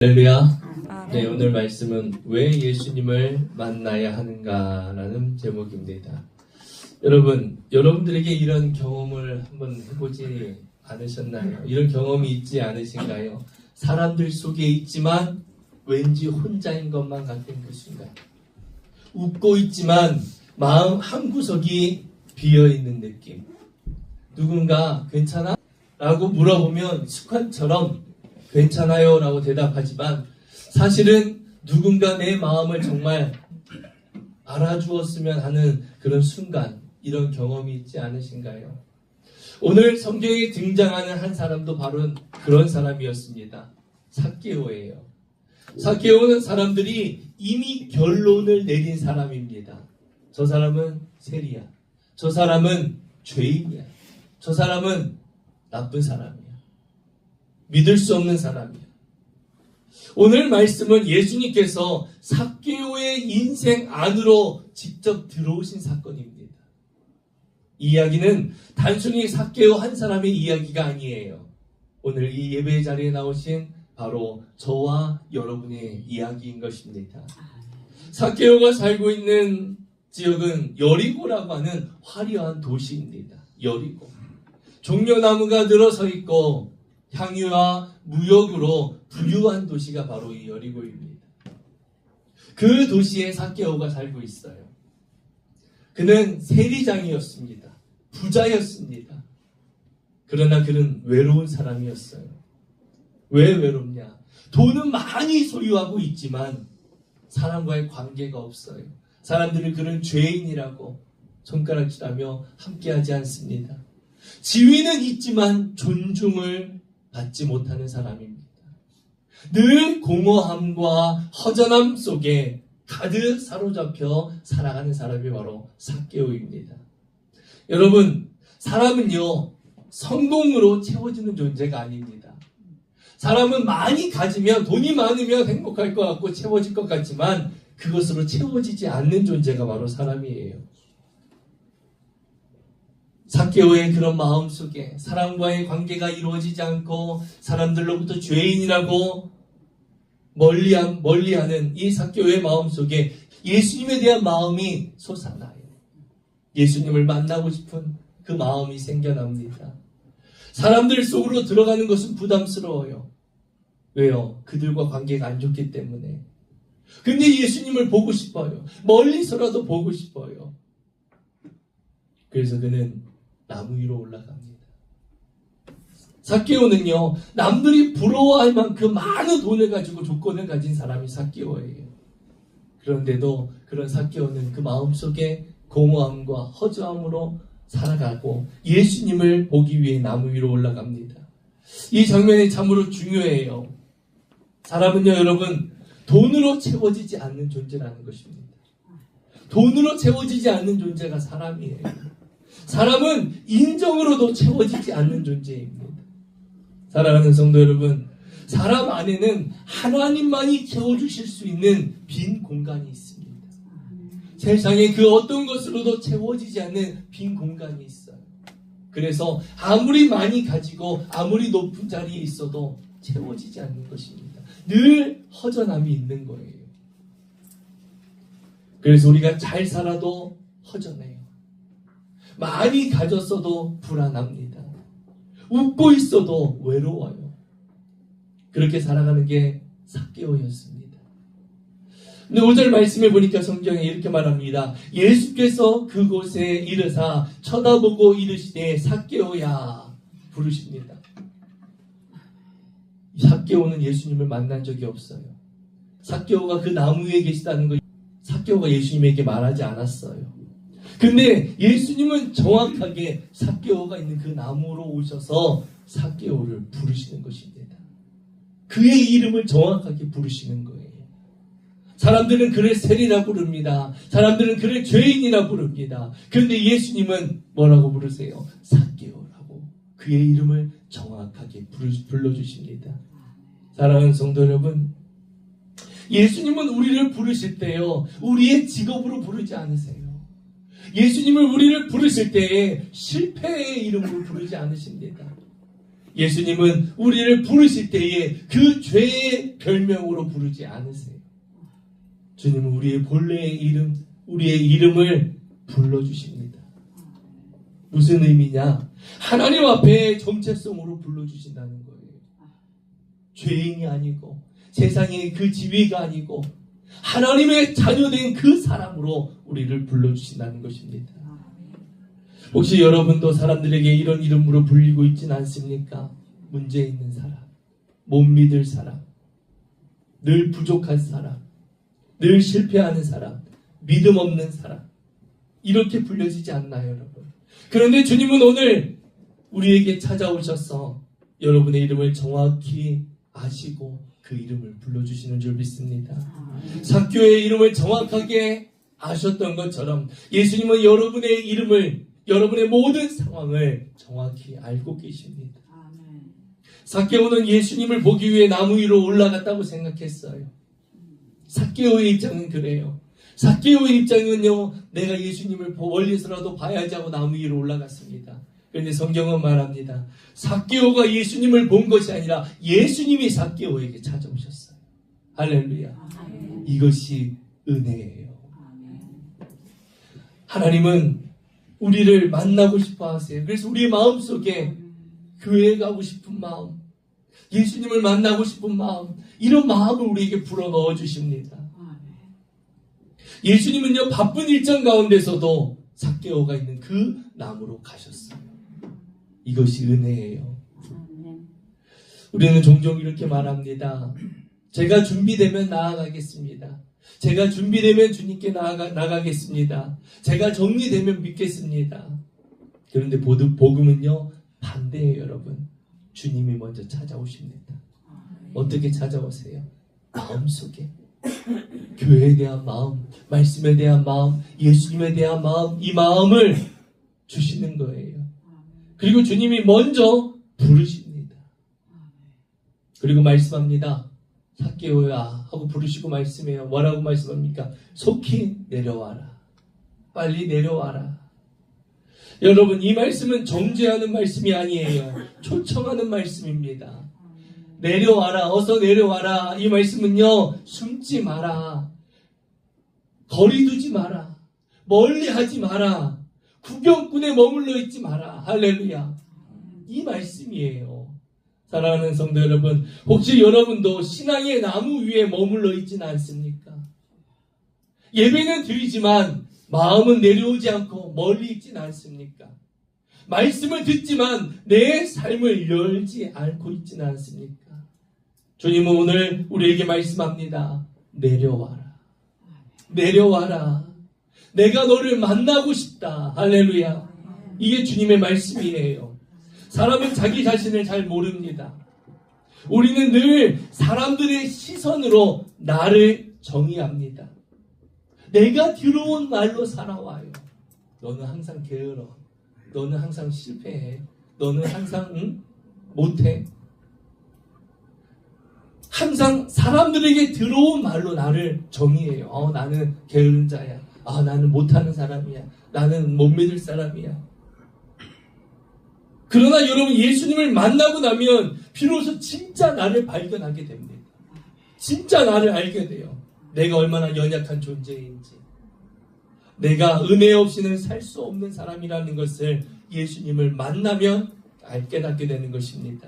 할렐루야. 네, 오늘 말씀은 왜 예수님을 만나야 하는가라는 제목입니다. 여러분들에게 이런 경험을 한번 해보지 않으셨나요? 이런 경험이 있지 않으신가요? 사람들 속에 있지만 왠지 혼자인 것만 같은 그 순간. 웃고 있지만 마음 한구석이 비어있는 느낌. 누군가 괜찮아? 라고 물어보면 습관처럼 괜찮아요 라고 대답하지만 사실은 누군가 내 마음을 정말 알아주었으면 하는 그런 순간, 이런 경험이 있지 않으신가요? 오늘 성경에 등장하는 한 사람도 바로 그런 사람이었습니다. 삭개오예요. 삭개오는 사람들이 이미 결론을 내린 사람입니다. 저 사람은 세리야. 저 사람은 죄인이야. 저 사람은 나쁜 사람이야. 믿을 수 없는 사람이야. 오늘 말씀은 예수님께서 삭개오의 인생 안으로 직접 들어오신 사건입니다. 이 이야기는 단순히 삭개오 한 사람의 이야기가 아니에요. 오늘 이 예배 자리에 나오신 바로 저와 여러분의 이야기인 것입니다. 삭개오가 살고 있는 지역은 여리고라고 하는 화려한 도시입니다. 여리고. 종려나무가 늘어서 있고 향유와 무역으로 부유한 도시가 바로 이 여리고입니다. 그 도시에 삭개오가 살고 있어요. 그는 세리장이었습니다. 부자였습니다. 그러나 그는 외로운 사람이었어요. 왜 외롭냐? 돈은 많이 소유하고 있지만 사람과의 관계가 없어요. 사람들은 그를 죄인이라고 손가락질하며 함께하지 않습니다. 지위는 있지만 존중을 받지 못하는 사람입니다. 늘 공허함과 허전함 속에 가득 사로잡혀 살아가는 사람이 바로 삭개오입니다. 여러분, 사람은요, 성공으로 채워지는 존재가 아닙니다. 사람은 많이 가지면, 돈이 많으면 행복할 것 같고 채워질 것 같지만 그것으로 채워지지 않는 존재가 바로 사람이에요. 삭개오의 그런 마음 속에 사람과의 관계가 이루어지지 않고 사람들로부터 죄인이라고 멀리하는 이 삭개오의 마음 속에 예수님에 대한 마음이 솟아나요. 예수님을 만나고 싶은 그 마음이 생겨납니다. 사람들 속으로 들어가는 것은 부담스러워요. 왜요? 그들과 관계가 안 좋기 때문에. 근데 예수님을 보고 싶어요. 멀리서라도 보고 싶어요. 그래서 그는 나무 위로 올라갑니다. 삭개오는요, 남들이 부러워할 만큼 많은 돈을 가지고 조건을 가진 사람이 삭개오예요. 그런데도 그런 삭개오는 그 마음속에 공허함과 허전함으로 살아가고 예수님을 보기 위해 나무 위로 올라갑니다. 이 장면이 참으로 중요해요. 사람은요, 여러분, 돈으로 채워지지 않는 존재라는 것입니다. 돈으로 채워지지 않는 존재가 사람이에요. 사람은 인정으로도 채워지지 않는 존재입니다. 사랑하는 성도 여러분, 사람 안에는 하나님만이 채워주실 수 있는 빈 공간이 있습니다. 세상에 그 어떤 것으로도 채워지지 않는 빈 공간이 있어요. 그래서 아무리 많이 가지고 아무리 높은 자리에 있어도 채워지지 않는 것입니다. 늘 허전함이 있는 거예요. 그래서 우리가 잘 살아도 허전해요. 많이 가졌어도 불안합니다. 웃고 있어도 외로워요. 그렇게 살아가는 게 삭개오였습니다. 근데 5절 말씀에 보니까 성경에 이렇게 말합니다. 예수께서 그곳에 이르사 쳐다보고 이르시되 삭개오야 부르십니다. 삭개오는 예수님을 만난 적이 없어요. 삭개오가 그 나무 위에 계시다는 거 삭개오가 예수님에게 말하지 않았어요. 근데 예수님은 정확하게 삭개오가 있는 그 나무로 오셔서 삭개오를 부르시는 것입니다. 그의 이름을 정확하게 부르시는 거예요. 사람들은 그를 세리라 부릅니다. 사람들은 그를 죄인이라 부릅니다. 그런데 예수님은 뭐라고 부르세요? 삭개오라고 그의 이름을 정확하게 불러주십니다. 사랑하는 성도 여러분, 예수님은 우리를 부르실 때요, 우리의 직업으로 부르지 않으세요. 예수님을 우리를 부르실 때에 실패의 이름으로 부르지 않으십니다. 예수님은 우리를 부르실 때에 그 죄의 별명으로 부르지 않으세요. 주님은 우리의 본래의 이름, 우리의 이름을 불러주십니다. 무슨 의미냐? 하나님 앞에 정체성으로 불러주신다는 거예요. 죄인이 아니고 세상의 그 지위가 아니고 하나님의 자녀된 그 사람으로 우리를 불러주신다는 것입니다. 혹시 여러분도 사람들에게 이런 이름으로 불리고 있지는 않습니까? 문제 있는 사람, 못 믿을 사람, 늘 부족한 사람, 늘 실패하는 사람, 믿음 없는 사람, 이렇게 불려지지 않나요, 여러분? 그런데 주님은 오늘 우리에게 찾아오셔서 여러분의 이름을 정확히 아시고 그 이름을 불러주시는 줄 믿습니다. 삭개오의 이름을 정확하게 아셨던 것처럼 예수님은 여러분의 이름을, 여러분의 모든 상황을 정확히 알고 계십니다. 삭개오는 예수님을 보기 위해 나무 위로 올라갔다고 생각했어요. 삭개오의 입장은 그래요. 삭개오의 입장은요, 내가 예수님을 멀리서라도 봐야지 하고 나무 위로 올라갔습니다. 그런데 성경은 말합니다. 삭개오가 예수님을 본 것이 아니라 예수님이 삭개오에게 찾아오셨어요. 할렐루야. 이것이 은혜예요. 하나님은 우리를 만나고 싶어 하세요. 그래서 우리의 마음속에 교회에 가고 싶은 마음, 예수님을 만나고 싶은 마음, 이런 마음을 우리에게 불어넣어 주십니다. 예수님은요, 바쁜 일정 가운데서도 삭개오가 있는 그 나무로 가셨어요. 이것이 은혜예요. 우리는 종종 이렇게 말합니다. 제가 준비되면 나아가겠습니다. 제가 준비되면 주님께 나가겠습니다. 제가 정리되면 믿겠습니다. 그런데 복음은요, 반대예요, 여러분. 주님이 먼저 찾아오십니다. 어떻게 찾아오세요? 마음속에. 교회에 대한 마음, 말씀에 대한 마음, 예수님에 대한 마음, 이 마음을 주시는 거예요. 그리고 주님이 먼저 부르십니다. 그리고 말씀합니다. 삭개오야 하고 부르시고 말씀해요. 뭐라고 말씀합니까? 속히 내려와라. 빨리 내려와라. 여러분, 이 말씀은 정죄하는 말씀이 아니에요. 초청하는 말씀입니다. 내려와라. 어서 내려와라. 이 말씀은요, 숨지 마라. 거리 두지 마라. 멀리 하지 마라. 구경꾼에 머물러 있지 마라. 할렐루야. 이 말씀이에요. 사랑하는 성도 여러분, 혹시 여러분도 신앙의 나무 위에 머물러 있지는 않습니까? 예배는 드리지만 마음은 내려오지 않고 멀리 있지는 않습니까? 말씀을 듣지만 내 삶을 열지 않고 있지는 않습니까? 주님은 오늘 우리에게 말씀합니다. 내려와라. 내려와라. 내가 너를 만나고 싶다. 할렐루야. 이게 주님의 말씀이에요. 사람은 자기 자신을 잘 모릅니다. 우리는 늘 사람들의 시선으로 나를 정의합니다. 내가 들어온 말로 살아와요. 너는 항상 게으러. 너는 항상 실패해. 너는 항상 못해. 항상 사람들에게 들어온 말로 나를 정의해요. 나는 게으른 자야. 나는 못하는 사람이야. 나는 못 믿을 사람이야. 그러나 여러분, 예수님을 만나고 나면 비로소 진짜 나를 발견하게 됩니다. 진짜 나를 알게 돼요. 내가 얼마나 연약한 존재인지, 내가 은혜 없이는 살 수 없는 사람이라는 것을 예수님을 만나면 깨닫게 되는 것입니다.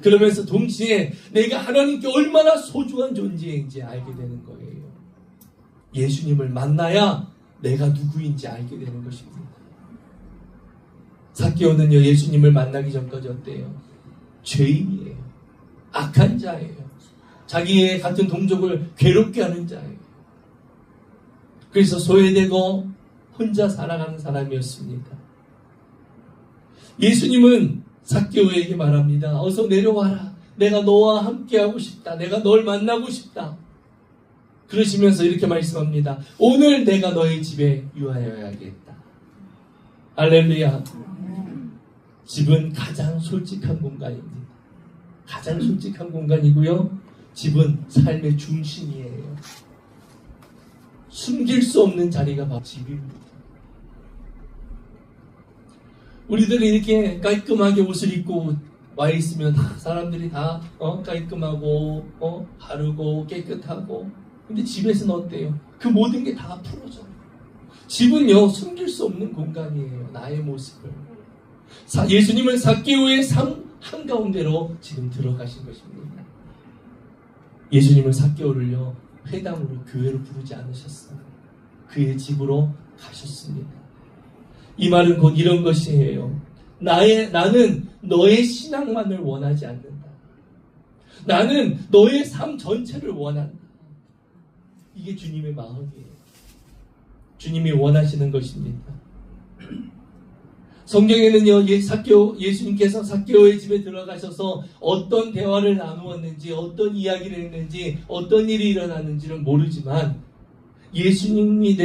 그러면서 동시에 내가 하나님께 얼마나 소중한 존재인지 알게 되는 거예요. 예수님을 만나야 내가 누구인지 알게 되는 것입니다. 삭개오는요, 예수님을 만나기 전까지 어때요? 죄인이에요. 악한 자예요. 자기의 같은 동족을 괴롭게 하는 자예요. 그래서 소외되고 혼자 살아가는 사람이었습니다. 예수님은 삭개오에게 말합니다. 어서 내려와라. 내가 너와 함께하고 싶다. 내가 널 만나고 싶다. 그러시면서 이렇게 말씀합니다. 오늘 내가 너의 집에 유하여야겠다. 할렐루야. 집은 가장 솔직한 공간입니다. 가장 솔직한 공간이고요. 집은 삶의 중심이에요. 숨길 수 없는 자리가 바로 집입니다. 우리들은 이렇게 깔끔하게 옷을 입고 와 있으면 사람들이 다 깔끔하고 바르고 깨끗하고, 근데 집에서는 어때요? 그 모든 게 다 풀어져요. 집은요, 숨길 수 없는 공간이에요. 나의 모습을. 예수님은 삭개오의 삶 한가운데로 지금 들어가신 것입니다. 예수님은 삭개오를요, 회당으로, 교회로 부르지 않으셨어요. 그의 집으로 가셨습니다. 이 말은 곧 이런 것이에요. 나는 너의 신앙만을 원하지 않는다. 나는 너의 삶 전체를 원한다. 이게 주님의 마음이에요. 주님이 원하시는 것입니다. 성경에는요, 예수님께서 삭개오의 집에 들어가셔서 어떤 대화를 나누었는지, 어떤 이야기를 했는지, 어떤 일이 일어났는지는 모르지만, 예수님이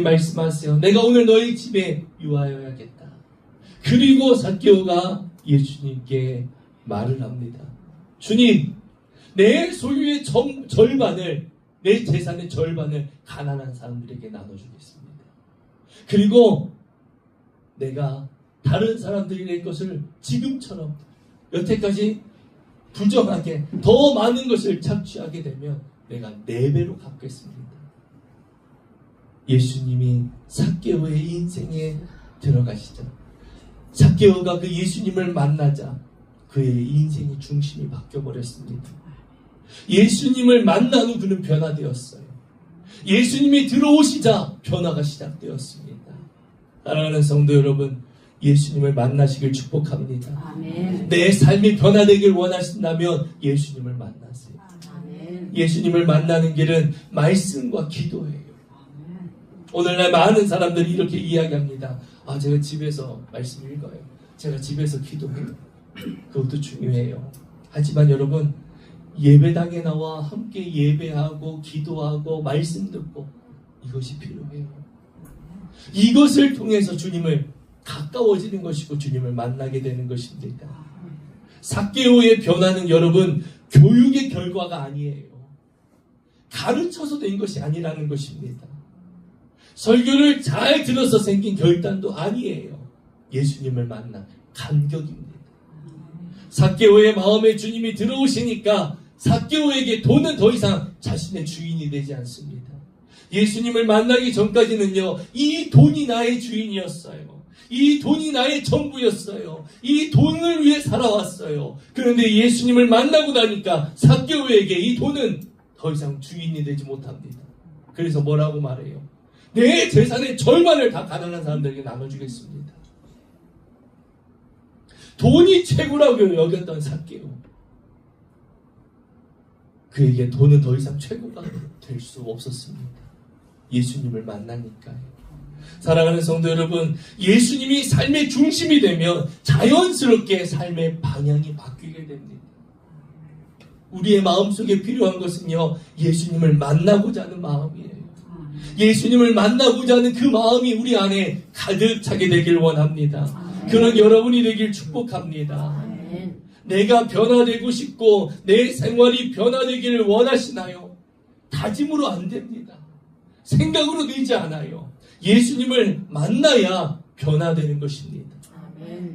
말씀하세요. 내가 오늘 너희 집에 유하여야겠다. 그리고 삭개오가 예수님께 말을 합니다. 주님, 내 소유의 절반을, 내 재산의 절반을 가난한 사람들에게 나눠주겠습니다. 그리고 내가 다른 사람들이 낼 것을 지금처럼 여태까지 부정하게 더 많은 것을 착취하게 되면 내가 4배로 갚겠습니다. 예수님이 삭개오의 인생에 들어가시죠. 삭개오가 그 예수님을 만나자 그의 인생의 중심이 바뀌어버렸습니다. 예수님을 만난 후 그는 변화되었어요. 예수님이 들어오시자 변화가 시작되었습니다. 사랑하는 성도 여러분, 예수님을 만나시길 축복합니다. 아멘. 내 삶이 변화되길 원하신다면 예수님을 만나세요. 아멘. 예수님을 만나는 길은 말씀과 기도예요. 아멘. 오늘날 많은 사람들이 이렇게 이야기합니다. 제가 집에서 말씀 읽어요. 제가 집에서 기도해요. 그것도 중요해요. 하지만 여러분, 예배당에 나와 함께 예배하고 기도하고 말씀 듣고, 이것이 필요해요. 이것을 통해서 주님을 가까워지는 것이고 주님을 만나게 되는 것입니다. 삭개오의 변화는 여러분, 교육의 결과가 아니에요. 가르쳐서 된 것이 아니라는 것입니다. 설교를 잘 들어서 생긴 결단도 아니에요. 예수님을 만난 감격입니다. 삭개오의 마음에 주님이 들어오시니까 삭개오에게 돈은 더 이상 자신의 주인이 되지 않습니다. 예수님을 만나기 전까지는요, 이 돈이 나의 주인이었어요. 이 돈이 나의 전부였어요. 이 돈을 위해 살아왔어요. 그런데 예수님을 만나고 나니까 삭개오에게 이 돈은 더 이상 주인이 되지 못합니다. 그래서 뭐라고 말해요? 내 재산의 절반을 다 가난한 사람들에게 나눠주겠습니다. 돈이 최고라고 여겼던 삭개오. 그에게 돈은 더 이상 최고가 될 수 없었습니다. 예수님을 만나니까요. 사랑하는 성도 여러분, 예수님이 삶의 중심이 되면 자연스럽게 삶의 방향이 바뀌게 됩니다. 우리의 마음속에 필요한 것은요, 예수님을 만나고자 하는 마음이에요. 예수님을 만나고자 하는 그 마음이 우리 안에 가득 차게 되길 원합니다. 그런 여러분이 되길 축복합니다. 내가 변화되고 싶고 내 생활이 변화되기를 원하시나요? 다짐으로 안 됩니다. 생각으로 되지 않아요. 예수님을 만나야 변화되는 것입니다.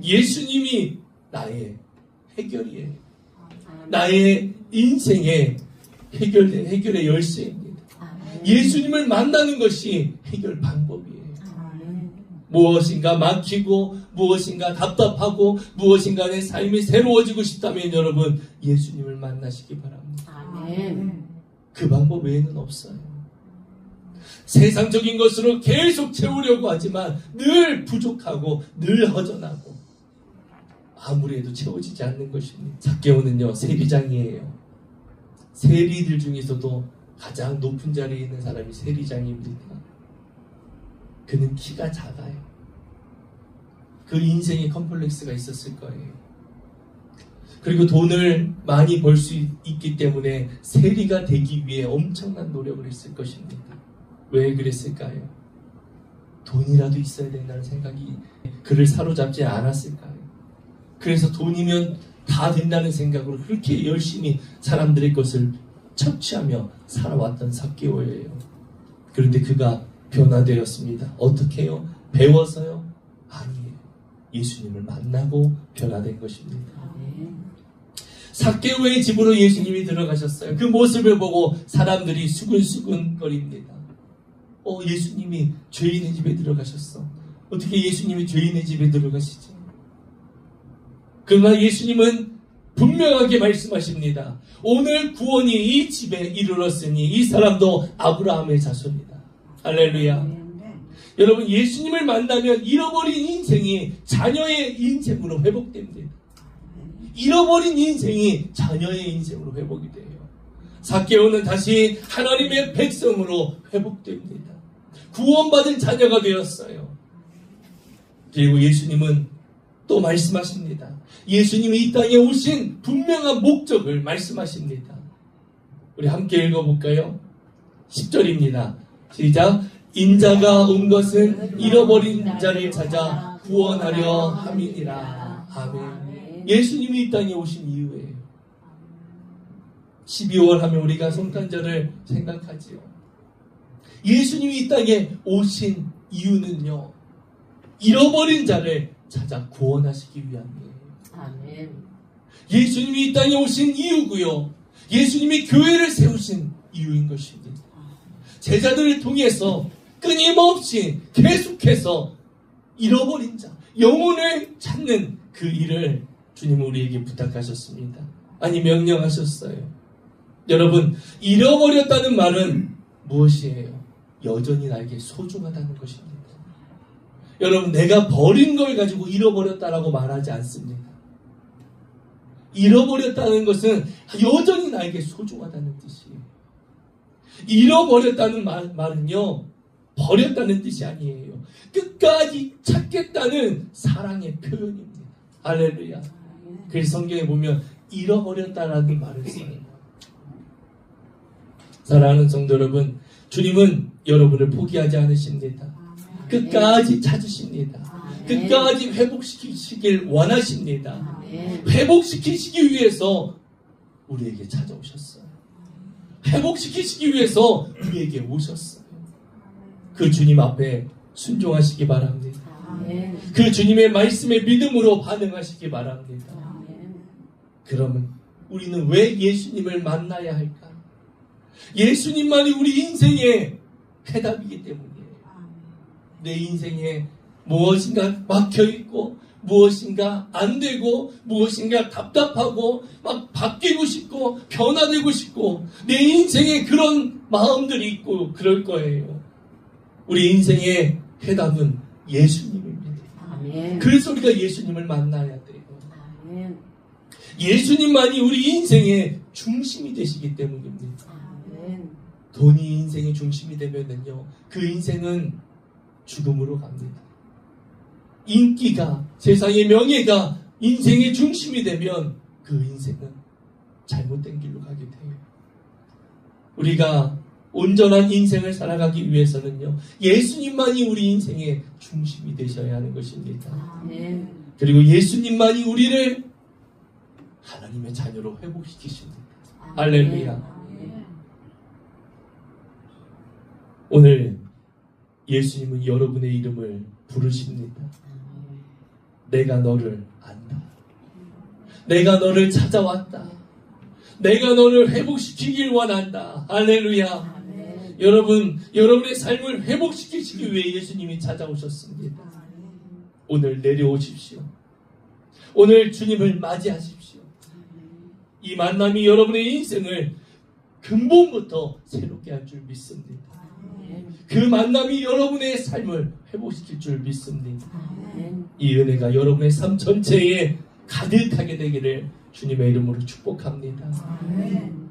예수님이 나의 해결이에요. 나의 인생의 해결의 열쇠입니다. 예수님을 만나는 것이 해결 방법이에요. 무엇인가 막히고 무엇인가 답답하고 무엇인가 내 삶이 새로워지고 싶다면 여러분, 예수님을 만나시기 바랍니다. 아멘. 그 방법 외에는 없어요. 세상적인 것으로 계속 채우려고 하지만 늘 부족하고 늘 허전하고 아무리 해도 채워지지 않는 것입니다. 삭개오는요, 세리장이에요. 세리들 중에서도 가장 높은 자리에 있는 사람이 세리장입니다. 그는 키가 작아요. 그 인생에 컴플렉스가 있었을 거예요. 그리고 돈을 많이 벌 수 있기 때문에 세리가 되기 위해 엄청난 노력을 했을 것입니다. 왜 그랬을까요? 돈이라도 있어야 된다는 생각이 그를 사로잡지 않았을까요? 그래서 돈이면 다 된다는 생각으로 그렇게 열심히 사람들의 것을 착취하며 살아왔던 삭개오예요. 그런데 그가 변화되었습니다. 어떻게 해요? 배워서요? 아니에요. 예수님을 만나고 변화된 것입니다. 아멘. 삭개오의 집으로 예수님이 들어가셨어요. 그 모습을 보고 사람들이 수근수근거립니다. 예수님이 죄인의 집에 들어가셨어. 어떻게 예수님이 죄인의 집에 들어가시지? 그러나 예수님은 분명하게 말씀하십니다. 오늘 구원이 이 집에 이르렀으니 이 사람도 아브라함의 자손이다. 할렐루야. 네. 여러분, 예수님을 만나면 잃어버린 인생이 자녀의 인생으로 회복됩니다. 잃어버린 인생이 자녀의 인생으로 회복이 돼요. 삭개오는 다시 하나님의 백성으로 회복됩니다. 구원받은 자녀가 되었어요. 그리고 예수님은 또 말씀하십니다. 예수님이 이 땅에 오신 분명한 목적을 말씀하십니다. 우리 함께 읽어볼까요? 10절입니다. 시작. 인자가 온 것은 잃어버린 자를 찾아 구원하려 함이니라. 아멘. 예수님이 이 땅에 오신 이유예요. 12월 하면 우리가 성탄절을 생각하지요. 예수님이 이 땅에 오신 이유는요, 잃어버린 자를 찾아 구원하시기 위함이에요. 아멘. 예수님이 이 땅에 오신 이유고요, 예수님이 교회를 세우신 이유인 것입니다. 제자들을 통해서 끊임없이 계속해서 잃어버린 자, 영혼을 찾는 그 일을 주님은 우리에게 부탁하셨습니다. 아니, 명령하셨어요. 여러분, 잃어버렸다는 말은 무엇이에요? 여전히 나에게 소중하다는 것입니다. 여러분, 내가 버린 걸 가지고 잃어버렸다라고 말하지 않습니다. 잃어버렸다는 것은 여전히 나에게 소중하다는 뜻이에요. 잃어버렸다는 말은요, 버렸다는 뜻이 아니에요. 끝까지 찾겠다는 사랑의 표현입니다. 할렐루야. 그래서 성경에 보면 잃어버렸다라는 말을 써요. 사랑하는 성도 여러분, 주님은 여러분을 포기하지 않으십니다. 끝까지 찾으십니다. 끝까지 회복시키시길 원하십니다. 회복시키시기 위해서 우리에게 찾아오셨어요. 회복시키시기 위해서 우리에게 오셨어요. 그 주님 앞에 순종하시기 바랍니다. 그 주님의 말씀에 믿음으로 반응하시기 바랍니다. 그러면 우리는 왜 예수님을 만나야 할까? 예수님만이 우리 인생의 해답이기 때문이에요. 내 인생에 무엇인가 막혀있고, 무엇인가 안 되고, 무엇인가 답답하고, 막 바뀌고 싶고, 변화되고 싶고, 내 인생에 그런 마음들이 있고 그럴 거예요. 우리 인생의 해답은 예수님입니다. 아멘. 그래서 우리가 예수님을 만나야 돼요. 아멘. 예수님만이 우리 인생의 중심이 되시기 때문입니다. 아멘. 돈이 인생의 중심이 되면은요, 그 인생은 죽음으로 갑니다. 인기가, 세상의 명예가 인생의 중심이 되면 그 인생은 잘못된 길로 가게 돼요. 우리가 온전한 인생을 살아가기 위해서는요, 예수님만이 우리 인생의 중심이 되셔야 하는 것입니다. 아멘. 그리고 예수님만이 우리를 하나님의 자녀로 회복시키십니다. 할렐루야. 아멘. 오늘 예수님은 여러분의 이름을 부르십니다. 내가 너를 안다. 내가 너를 찾아왔다. 내가 너를 회복시키길 원한다. 할렐루야. 아멘. 여러분, 여러분의 삶을 회복시키시기 위해 예수님이 찾아오셨습니다. 오늘 내려오십시오. 오늘 주님을 맞이하십시오. 이 만남이 여러분의 인생을 근본부터 새롭게 할 줄 믿습니다. 그 만남이 여러분의 삶을 회복시킬 줄 믿습니다. 아멘. 이 은혜가 여러분의 삶 전체에 가득하게 되기를 주님의 이름으로 축복합니다. 아멘.